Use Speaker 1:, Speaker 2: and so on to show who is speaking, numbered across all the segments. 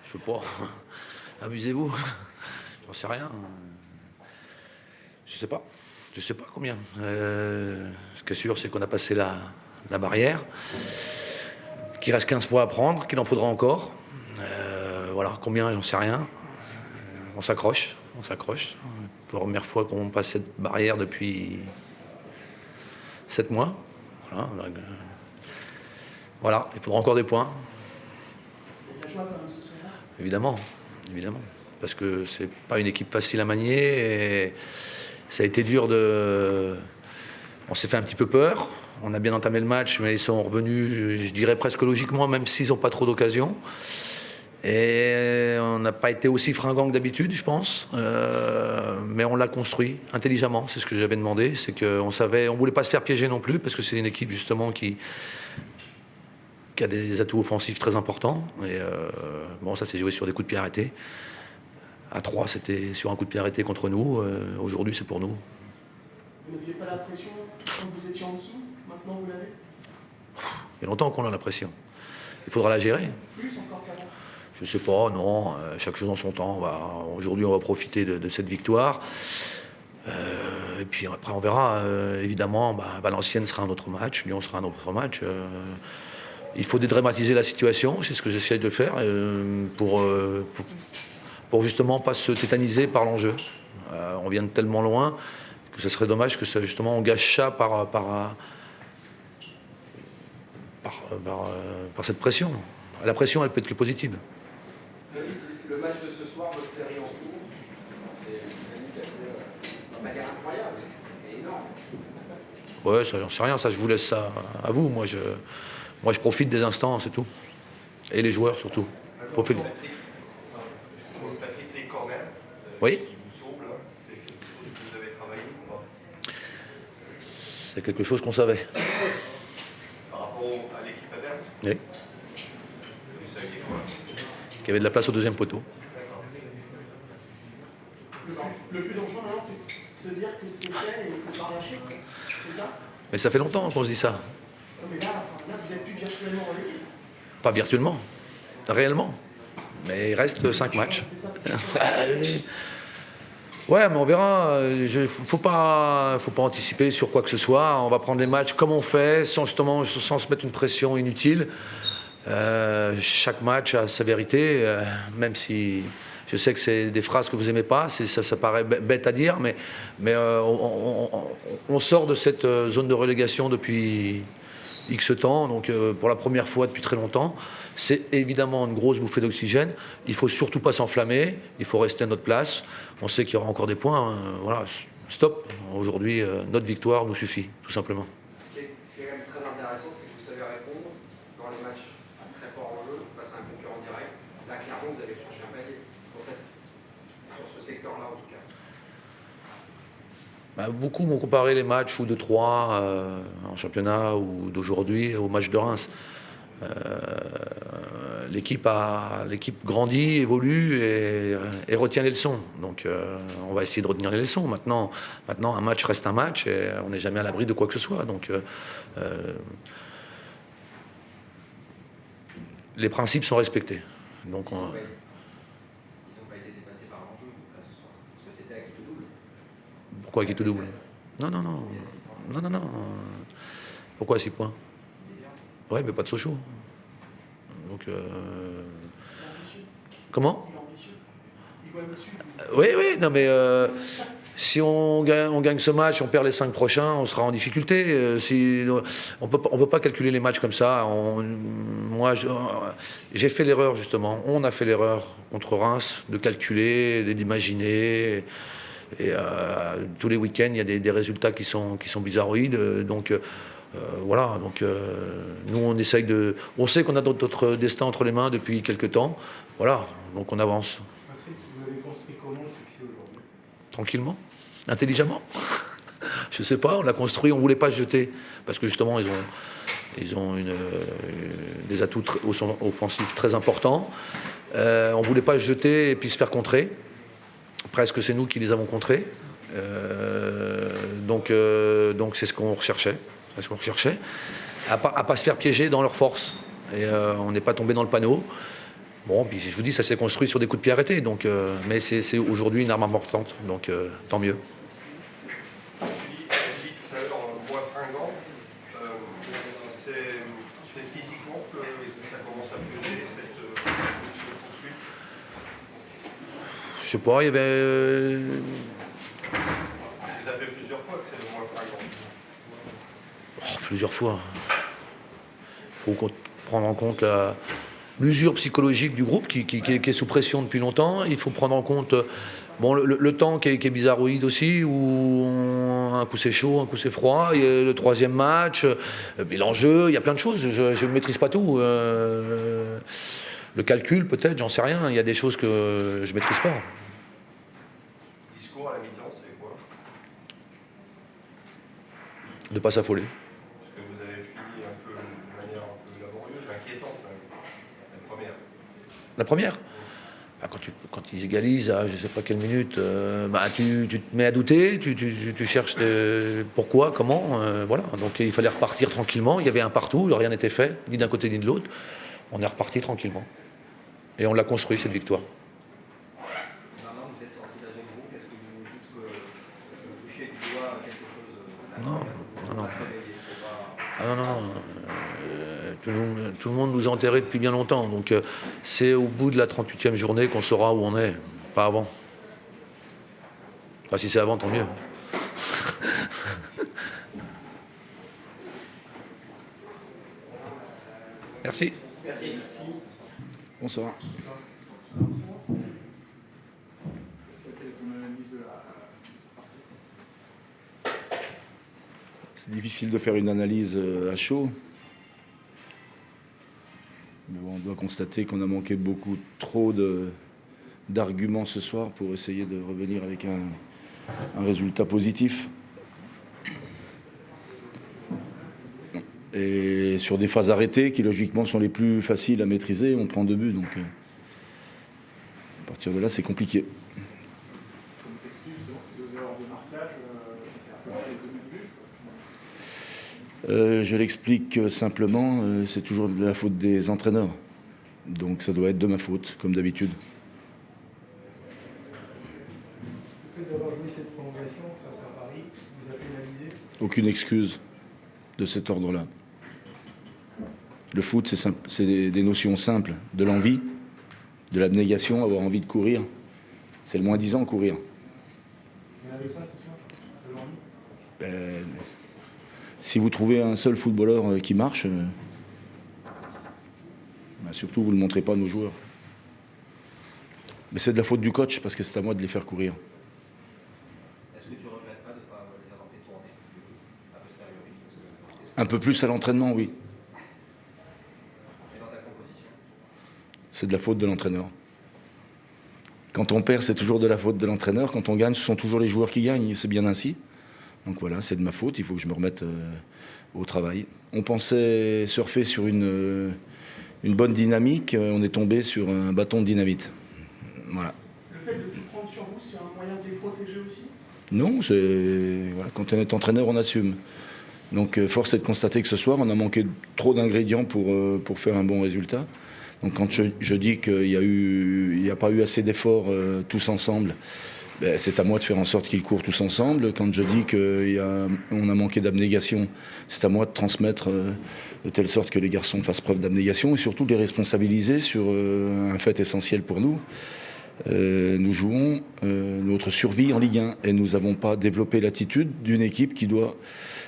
Speaker 1: Je sais pas. Amusez-vous. J'en sais rien. Je sais pas. Je sais pas combien. Ce qui est sûr, c'est qu'on a passé la barrière. Qu'il reste 15 points à prendre, qu'il en faudra encore. Voilà, combien, j'en sais rien. On s'accroche. Pour la première fois qu'on passe cette barrière depuis 7 mois. Voilà, donc, voilà, il faudra encore des points. Évidemment. Parce que c'est pas une équipe facile à manier et ça a été dur de. On s'est fait un petit peu peur. On a bien entamé le match, mais ils sont revenus, je dirais presque logiquement, même s'ils n'ont pas trop d'occasions. Et on n'a pas été aussi fringant que d'habitude, je pense. Mais on l'a construit intelligemment, c'est ce que j'avais demandé. C'est qu'on savait, on voulait pas se faire piéger non plus, parce que c'est une équipe justement qui a des atouts offensifs très importants. Et bon, ça s'est joué sur des coups de pied arrêtés. À 3, c'était sur un coup de pied arrêté contre nous. Aujourd'hui, c'est pour nous.
Speaker 2: Vous n'aviez pas la pression quand vous étiez en dessous? Maintenant, vous l'avez?
Speaker 1: Il y a longtemps qu'on a la pression. Il faudra la gérer.
Speaker 2: Plus encore qu'avant?
Speaker 1: Je sais pas, non. Chaque chose en son temps. Aujourd'hui, on va profiter de cette victoire. Et puis après, on verra. Évidemment, Valenciennes sera un autre match. Lyon sera un autre match. Il faut dédramatiser la situation. C'est ce que j'essaie de faire pour justement pas se tétaniser par l'enjeu. On vient de tellement loin que ce serait dommage que justement on gâche ça par cette pression. La pression, elle peut être que positive.
Speaker 3: Le match de ce soir, votre série en cours, c'est une dynamique assez, on va dire, incroyable et énorme.
Speaker 1: Ouais, ça, j'en sais rien, ça, je vous laisse ça à vous. Moi, je profite des instants, c'est tout. Et les joueurs, surtout. Profite.
Speaker 4: Patrick, les corners,
Speaker 1: Oui.
Speaker 4: il vous semble, c'est quelque chose que vous avez travaillé ou pas?
Speaker 1: C'est quelque chose qu'on savait.
Speaker 4: Par rapport à l'équipe adverse?
Speaker 1: Oui.
Speaker 4: Vous saviez quoi?
Speaker 1: Qu'il y avait de la place au deuxième poteau.
Speaker 2: Le plus dangereux maintenant, c'est de se dire que c'est fait et il faut pas lâcher. C'est ça?
Speaker 1: Mais ça fait longtemps qu'on se dit ça.
Speaker 2: Non, mais là, vous êtes plus virtuellement dans l'équipe.
Speaker 1: Pas virtuellement, réellement. Mais il reste 5 matchs. Ouais, mais on verra. Faut pas anticiper sur quoi que ce soit. On va prendre les matchs comme on fait, sans se mettre une pression inutile. Chaque match a sa vérité, même si je sais que c'est des phrases que vous aimez pas. Ça paraît bête à dire, mais on sort de cette zone de relégation depuis X temps, donc pour la première fois depuis très longtemps. C'est évidemment une grosse bouffée d'oxygène. Il faut surtout pas s'enflammer, il faut rester à notre place. On sait qu'il y aura encore des points. Voilà, stop. Aujourd'hui, notre victoire nous suffit, tout simplement.
Speaker 3: Ce qui est quand même très intéressant, c'est que vous savez répondre dans les matchs à très fort enjeu face à un concurrent direct. Là, clairement, vous avez franchi un palier sur ce secteur-là, en tout cas.
Speaker 1: Beaucoup m'ont comparé les matchs ou de 3 en championnat ou d'aujourd'hui au match de Reims. L'équipe grandit, évolue et retient les leçons. Donc on va essayer de retenir les leçons. Maintenant, un match reste un match et on n'est jamais à l'abri de quoi que ce soit. Donc les principes sont respectés. Donc,
Speaker 3: Ils n'ont pas été dépassés par l'enjeu, là, ce soir. Parce que c'était à qui tout double.
Speaker 1: Pourquoi qui tout double? Non. Pourquoi 6 points? Oui, mais pas de Sochaux. Donc, comment? Oui, non, mais si on gagne ce match, on perd les 5 prochains, on sera en difficulté. On peut pas calculer les matchs comme ça. Moi, j'ai fait l'erreur, justement. On a fait l'erreur contre Reims de calculer, d'imaginer. Et tous les week-ends, il y a des résultats qui sont bizarroïdes. Donc, voilà, nous on essaye on sait qu'on a notre destin entre les mains depuis quelques temps, voilà, donc on avance.
Speaker 5: Patrick, vous avez construit comment le succès aujourd'hui?
Speaker 1: Tranquillement, intelligemment. Je sais pas, on l'a construit, on voulait pas se jeter, parce que justement ils ont des atouts offensifs très importants. On voulait pas se jeter et puis se faire contrer. Presque c'est nous qui les avons contrés. Donc c'est ce qu'on recherchait. À pas se faire piéger dans leur force. Et on n'est pas tombé dans le panneau. Bon, puis je vous dis, ça s'est construit sur des coups de pied arrêtés. Donc, mais c'est aujourd'hui une arme importante. Donc tant mieux.
Speaker 4: Tu dis tout à l'heure, moins fringant, c'est physiquement que ça commence à peser cette poursuite.
Speaker 1: Je sais pas, il y avait.
Speaker 4: Ça fait plusieurs fois que c'est le moins fringant.
Speaker 1: Plusieurs fois. Il faut prendre en compte l'usure psychologique du groupe qui est sous pression depuis longtemps. Il faut prendre en compte le temps qui est bizarroïde aussi, où un coup c'est chaud, un coup c'est froid. Il y a le troisième match, l'enjeu, il y a plein de choses. Je ne maîtrise pas tout. Le calcul peut-être, j'en sais rien. Il y a des choses que je ne maîtrise pas.
Speaker 4: Discours à la mi-temps, c'est quoi?
Speaker 1: De ne pas s'affoler.
Speaker 4: Parce que vous avez fini un peu de manière un peu laborieuse, inquiétante, la première.
Speaker 1: La première, quand ils égalisent à je ne sais pas quelle minute, tu te mets à douter, tu cherches pourquoi, comment, voilà. Donc il fallait repartir tranquillement, il y avait un partout, rien n'était fait, ni d'un côté ni de l'autre. On est reparti tranquillement. Et on l'a construit, cette victoire.
Speaker 3: Maintenant, vous êtes sorti d'âge de groupe, est-ce que vous dites que vous touchez du doigt quelque chose
Speaker 1: Non. Ah non. Tout le monde nous a enterrés depuis bien longtemps. Donc c'est au bout de la 38e journée qu'on saura où on est, pas avant. Enfin, si c'est avant, tant mieux. Merci.
Speaker 6: Bonsoir. C'est difficile de faire une analyse à chaud. Mais bon, on doit constater qu'on a manqué beaucoup trop d'arguments ce soir pour essayer de revenir avec un résultat positif. Et sur des phases arrêtées qui logiquement sont les plus faciles à maîtriser, on prend 2 buts. Donc à partir de là, c'est compliqué.
Speaker 2: Comme t'expliques justement ces 2 erreurs de marquage, c'est un peu les 2 mêmes buts.
Speaker 6: Je l'explique simplement, c'est toujours de la faute des entraîneurs. Donc ça doit être de ma faute, comme d'habitude.
Speaker 5: Le fait d'avoir joué cette prolongation face à Paris, vous a pénalisé?
Speaker 6: Aucune excuse de cet ordre-là. Le foot, c'est des notions simples. De l'envie, de l'abnégation, avoir envie de courir. C'est le moins 10 ans, courir.
Speaker 5: Vous n'avez pas ce soir de l'envie?
Speaker 6: Si vous trouvez un seul footballeur qui marche, surtout vous ne le montrez pas à nos joueurs. Mais c'est de la faute du coach, parce que c'est à moi de les faire courir.
Speaker 3: Est-ce que tu ne regrettes pas de ne pas les avoir fait tourner a posteriori?
Speaker 6: Un peu plus à l'entraînement, oui.
Speaker 3: Et dans ta composition?
Speaker 6: C'est de la faute de l'entraîneur. Quand on perd, c'est toujours de la faute de l'entraîneur. Quand on gagne, ce sont toujours les joueurs qui gagnent. C'est bien ainsi. Donc voilà, c'est de ma faute. Il faut que je me remette au travail. On pensait surfer sur une bonne dynamique. On est tombé sur un bâton de dynamite. Voilà.
Speaker 2: Le fait de tout prendre sur vous, c'est un moyen de les protéger aussi?
Speaker 6: Non, voilà, quand on est entraîneur, on assume. Donc force est de constater que ce soir, on a manqué trop d'ingrédients pour faire un bon résultat. Donc quand je dis qu'il n'y a pas eu assez d'efforts tous ensemble, c'est à moi de faire en sorte qu'ils courent tous ensemble. Quand je dis qu'on a manqué d'abnégation, c'est à moi de transmettre de telle sorte que les garçons fassent preuve d'abnégation et surtout de les responsabiliser sur un fait essentiel pour nous. Nous jouons notre survie en Ligue 1 et nous n'avons pas développé l'attitude d'une équipe qui doit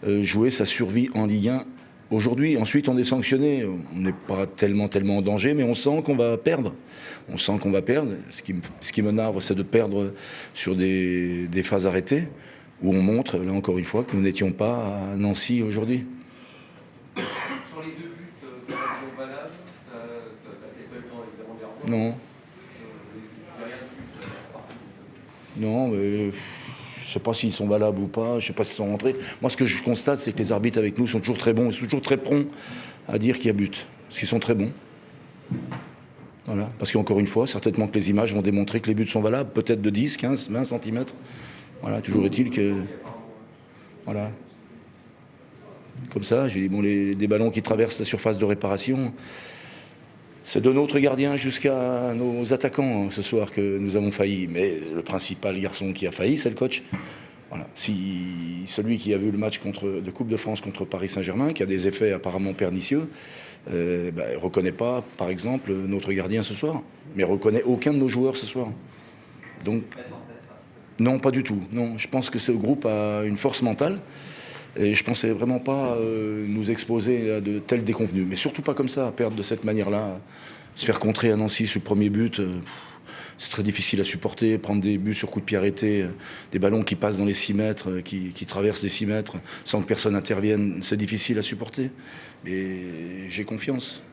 Speaker 6: jouer sa survie en Ligue 1 aujourd'hui. Ensuite, on est sanctionné. On n'est pas tellement en danger, mais on sent qu'on va perdre. On sent qu'on va perdre. Ce qui me narve, c'est de perdre sur des phases arrêtées où on montre, là encore une fois, que nous n'étions pas à Nancy aujourd'hui.
Speaker 3: Sur les 2 buts de Lyon Valade, t'as pas eu le temps évidemment de les revoir.
Speaker 6: Non.
Speaker 3: Il n'y a rien dessus, partout.
Speaker 6: Non, mais je ne sais pas s'ils sont valables ou pas, je ne sais pas s'ils sont rentrés. Moi, ce que je constate, c'est que les arbitres avec nous sont toujours très bons, ils sont toujours très prompts à dire qu'il y a but, parce qu'ils sont très bons. Voilà. Parce qu'encore une fois, certainement que les images vont démontrer que les buts sont valables, peut-être de 10, 15, 20 cm. Voilà, toujours est-il que... Voilà. Comme ça, j'ai dit, bon, des ballons qui traversent la surface de réparation, c'est de notre gardien jusqu'à nos attaquants ce soir que nous avons failli. Mais le principal garçon qui a failli, c'est le coach. Voilà. Si celui qui a vu le match de Coupe de France contre Paris Saint-Germain, qui a des effets apparemment pernicieux, ne reconnaît pas, par exemple, notre gardien ce soir, mais reconnaît aucun de nos joueurs ce soir. Donc, non, pas du tout. Non, je pense que ce groupe a une force mentale. Et je ne pensais vraiment pas nous exposer à de telles déconvenues. Mais surtout pas comme ça, perdre de cette manière-là. Se faire contrer à Nancy sur le premier but, c'est très difficile à supporter. Prendre des buts sur coup de pied arrêté, des ballons qui passent dans les 6 mètres, qui traversent les 6 mètres, sans que personne intervienne, c'est difficile à supporter. Mais j'ai confiance.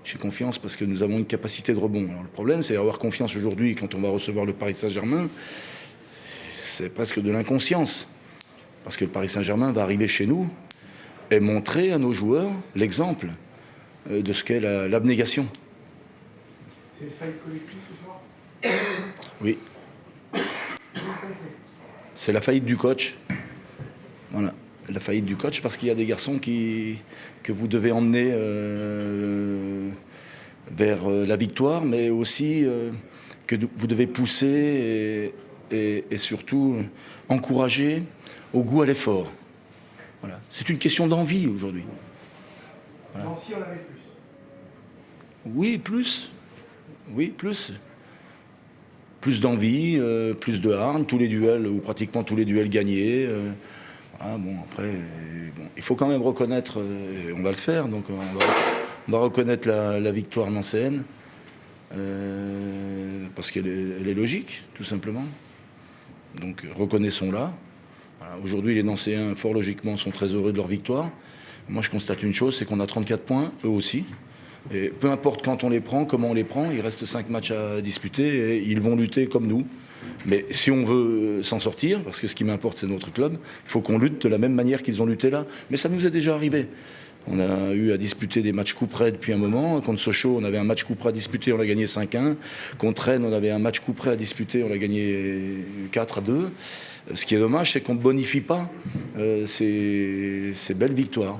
Speaker 6: J'ai confiance parce que nous avons une capacité de rebond. Alors, le problème, c'est avoir confiance aujourd'hui quand on va recevoir le Paris Saint-Germain. C'est presque de l'inconscience. Parce que le Paris Saint-Germain va arriver chez nous et montrer à nos joueurs l'exemple de ce qu'est l'abnégation.
Speaker 5: C'est une faillite collective ce soir?
Speaker 6: Oui. C'est la faillite du coach. Voilà. La faillite du coach parce qu'il y a des garçons que vous devez emmener vers la victoire, mais aussi que vous devez pousser et surtout encourager au goût à l'effort. Voilà. C'est une question d'envie aujourd'hui.
Speaker 5: Voilà. Nancy en avait plus.
Speaker 6: Oui, plus. Oui, plus. Plus d'envie, plus de hargne, tous les duels, ou pratiquement tous les duels gagnés. Voilà, bon, après, il faut quand même reconnaître, on va le faire, donc on va reconnaître la victoire nancéenne, parce qu'elle est logique, tout simplement. Donc reconnaissons-la. Voilà, aujourd'hui, les Nancéens, fort logiquement, sont très heureux de leur victoire. Moi, je constate une chose, c'est qu'on a 34 points, eux aussi. Et peu importe quand on les prend, comment on les prend, il reste 5 matchs à disputer et ils vont lutter comme nous. Mais si on veut s'en sortir, parce que ce qui m'importe, c'est notre club, il faut qu'on lutte de la même manière qu'ils ont lutté là. Mais ça nous est déjà arrivé. On a eu à disputer des matchs coup-près depuis un moment. Contre Sochaux, on avait un match coup-près à disputer, on l'a gagné 5-1. Contre Rennes, on avait un match coup-près à disputer, on l'a gagné 4-2. Ce qui est dommage, c'est qu'on ne bonifie pas ces belles victoires.